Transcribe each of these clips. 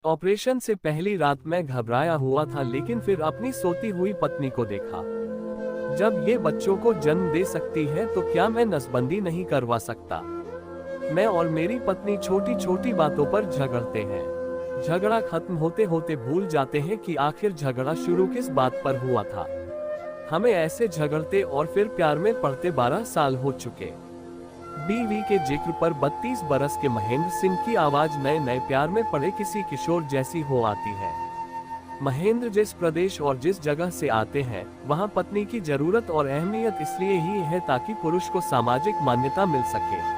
Operation से पहली रात मैं घबराया हुआ था, लेकिन फिर अपनी सोती हुई पत्नी को देखा। जब ये बच्चों को जन्म दे सकती है तो क्या मैं नसबंदी नहीं करवा सकता? मैं और मेरी पत्नी छोटी छोटी बातों पर झगड़ते हैं। झगड़ा खत्म होते होते भूल जाते हैं कि आखिर झगड़ा शुरू किस बात पर हुआ था। हमें ऐसे झगड़ते और फिर प्यार में पड़ते 12 साल हो चुके। बीवी के जिक्र पर 32 बरस के महेंद्र सिंह की आवाज नए नए प्यार में पड़े किसी किशोर जैसी हो आती है। महेंद्र जिस प्रदेश और जिस जगह से आते हैं, वहां पत्नी की जरूरत और अहमियत इसलिए ही है ताकि पुरुष को सामाजिक मान्यता मिल सके।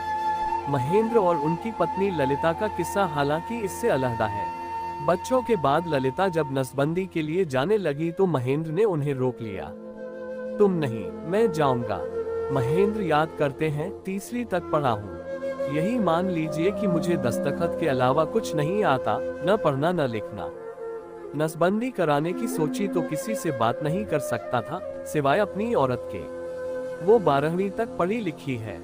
महेंद्र और उनकी पत्नी ललिता का किस्सा हालांकि इससे अलग है। बच्चों के बाद ललिता जब नसबंदी के लिए जाने लगी तो महेंद्र ने उन्हें रोक लिया। तुम नहीं, मैं जाऊंगा। महेंद्र याद करते हैं, तीसरी तक पढ़ा हूँ। यही मान लीजिए कि मुझे दस्तखत के अलावा कुछ नहीं आता, न पढ़ना न लिखना। नसबंदी कराने की सोची तो किसी से बात नहीं कर सकता था, सिवाय अपनी औरत के। वो 12वीं तक पढ़ी लिखी है।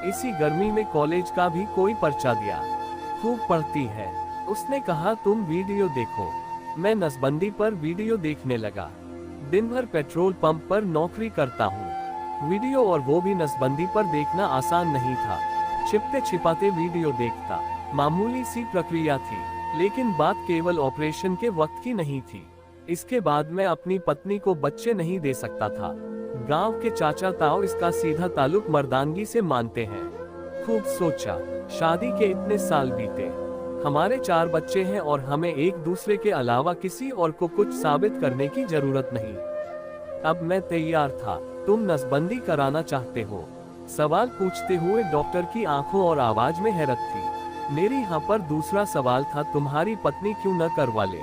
इसी गर्मी में कॉलेज का भी कोई पर्चा दिया। खूब पढ़ती है। उसने कहा तुम वीडियो देखो। मैं नसबंदी पर वीडियो देखने लगा। दिन भर पेट्रोल पंप पर नौकरी करता हूँ। वीडियो और वो भी नसबंदी पर देखना आसान नहीं था। छिपते छिपाते वीडियो देखता। मामूली सी प्रक्रिया थी, लेकिन बात केवल ऑपरेशन के वक्त की नहीं थी। इसके बाद मैं अपनी पत्नी को बच्चे नहीं दे सकता था। गांव के चाचा ताऊ इसका सीधा ताल्लुक मर्दानगी से मानते हैं। खूब सोचा। शादी के इतने साल बीते। हमारे 4 बच्चे हैं और हमें एक दूसरे के अलावा किसी और को कुछ साबित करने की जरूरत नहीं। अब मैं तैयार था। तुम नसबंदी कराना चाहते हो? सवाल पूछते हुए डॉक्टर की आंखों और आवाज में हैरत थी। मेरी यहाँ पर दूसरा सवाल था, तुम्हारी पत्नी क्यों न करवा ले?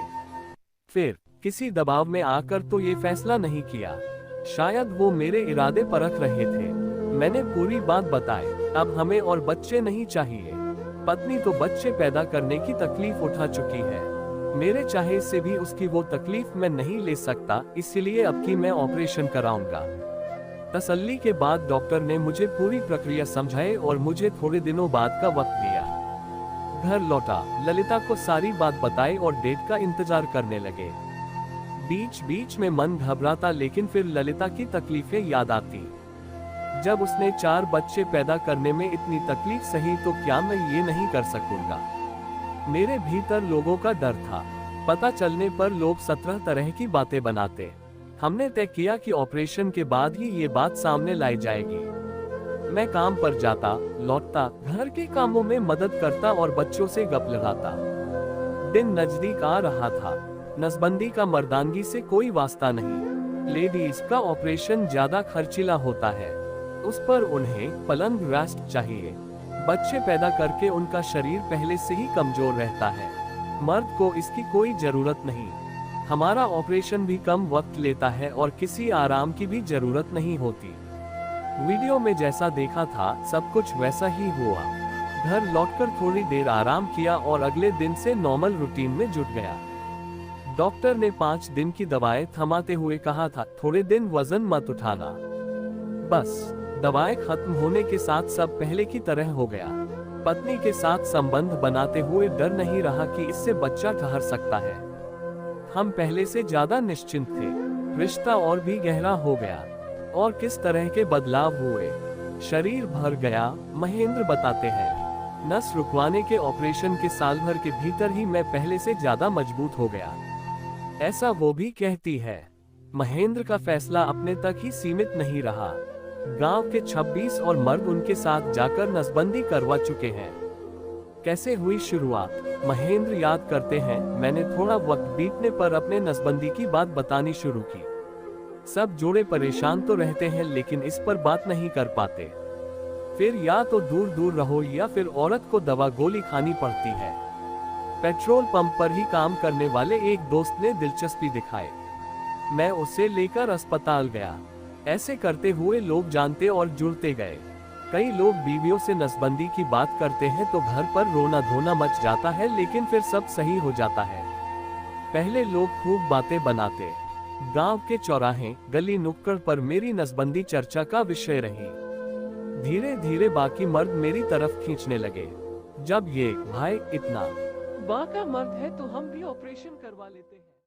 फिर किसी दबाव में आकर तो ये फैसला नहीं किया। शायद वो मेरे इरादे परख रहे थे। मैंने पूरी बात बताई। अब हमें और बच्चे नहीं चाहिए। पत्नी तो बच्चे पैदा करने की तकलीफ उठा चुकी है। मेरे चाहे से भी उसकी वो तकलीफ मैं नहीं ले सकता, इसलिए अब की मैं ऑपरेशन कराऊंगा। तसल्ली के बाद डॉक्टर ने मुझे पूरी प्रक्रिया समझाई और मुझे थोड़े दिनों बाद का वक्त दिया। घर लौटा, ललिता को सारी बात बताई और डेट का इंतजार करने लगे। बीच बीच में मन घबराता, लेकिन फिर ललिता की तकलीफें याद आती। जब उसने 4 बच्चे पैदा करने में इतनी तकलीफ सही तो क्या मैं ये नहीं कर सकूंगा? मेरे भीतर लोगों का डर था। पता चलने पर लोग 17 तरह की बातें बनाते। हमने तय किया कि ऑपरेशन के बाद ही ये बात सामने लाई जाएगी। मैं काम पर जाता, लौटता, घर के कामों में मदद करता और बच्चों से गप लगाता। दिन नजदीक आ रहा था। नसबंदी का मर्दानगी से कोई वास्ता नहीं। लेडीज का ऑपरेशन ज्यादा खर्चीला होता है। उस पर उन्हें पलंग रेस्ट चाहिए। बच्चे पैदा करके उनका शरीर पहले से ही कमजोर रहता है। मर्द को इसकी कोई जरूरत नहीं। हमारा ऑपरेशन भी कम वक्त लेता है और किसी आराम की भी जरूरत नहीं होती। वीडियो में जैसा देखा था सब कुछ वैसा ही हुआ। घर लौटकर थोड़ी देर आराम किया और अगले दिन से नॉर्मल रूटीन में जुट गया। डॉक्टर ने 5 दिन की दवाएं थमाते हुए कहा था, थोड़े दिन वजन मत उठाना। बस दवाएं खत्म होने के साथ सब पहले की तरह हो गया। पत्नी के साथ संबंध बनाते हुए डर नहीं रहा कि इससे बच्चा ठहर सकता है। हम पहले से ज्यादा निश्चिंत थे। रिश्ता और भी गहरा हो गया। और किस तरह के बदलाव हुए। शरीर भर गया, महेंद्र बताते हैं। नस रुकवाने के ऑपरेशन के साल भर के भीतर ही मैं पहले से ज्यादा मजबूत हो गया, ऐसा वो भी कहती है। महेंद्र का फैसला अपने तक ही सीमित नहीं रहा। गांव के 26 और मर्द उनके साथ जाकर नसबंदी करवा चुके हैं। कैसे हुई शुरुआत? महेंद्र याद करते हैं, मैंने थोड़ा वक्त बीतने पर अपने नसबंदी की बात बतानी शुरू की। सब जोड़े परेशान तो रहते हैं, लेकिन इस पर बात नहीं कर पाते। फिर या तो दूर दूर रहो या फिर औरत को दवा गोली खानी पड़ती है। पेट्रोल पंप पर ही काम करने वाले एक दोस्त ने दिलचस्पी दिखाई। मैं उसे लेकर अस्पताल गया। ऐसे करते हुए लोग जानते और जुड़ते गए। कई लोग बीवियों से नसबंदी की बात करते हैं तो घर पर रोना धोना मच जाता है, लेकिन फिर सब सही हो जाता है। पहले लोग खूब बातें बनाते। गांव के चौराहे, गली नुक्कड़ पर मेरी नसबंदी चर्चा का विषय रही। धीरे धीरे बाकी मर्द मेरी तरफ खींचने लगे। जब ये भाई इतना माँ का मर्द है तो हम भी ऑपरेशन करवा लेते हैं।